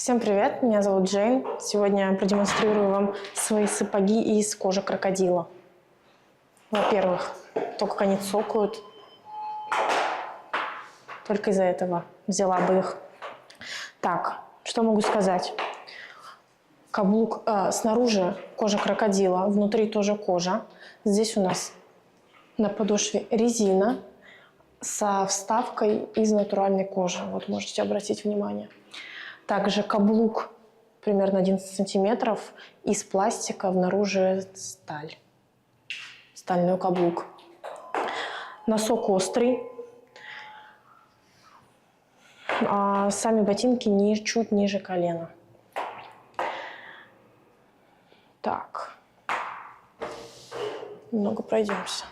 Всем привет, меня зовут Джейн. Сегодня я продемонстрирую вам свои сапоги из кожи крокодила. Во-первых, то, как они цокают. Только из-за этого взяла бы их. Так, что могу сказать? Каблук снаружи кожа крокодила, внутри тоже кожа. Здесь у нас на подошве резина со вставкой из натуральной кожи. Вот можете обратить внимание. Также каблук примерно 11 сантиметров из пластика, внаружи сталь. Стальной каблук. Носок острый. А сами ботинки чуть ниже колена. Так. Немного пройдемся.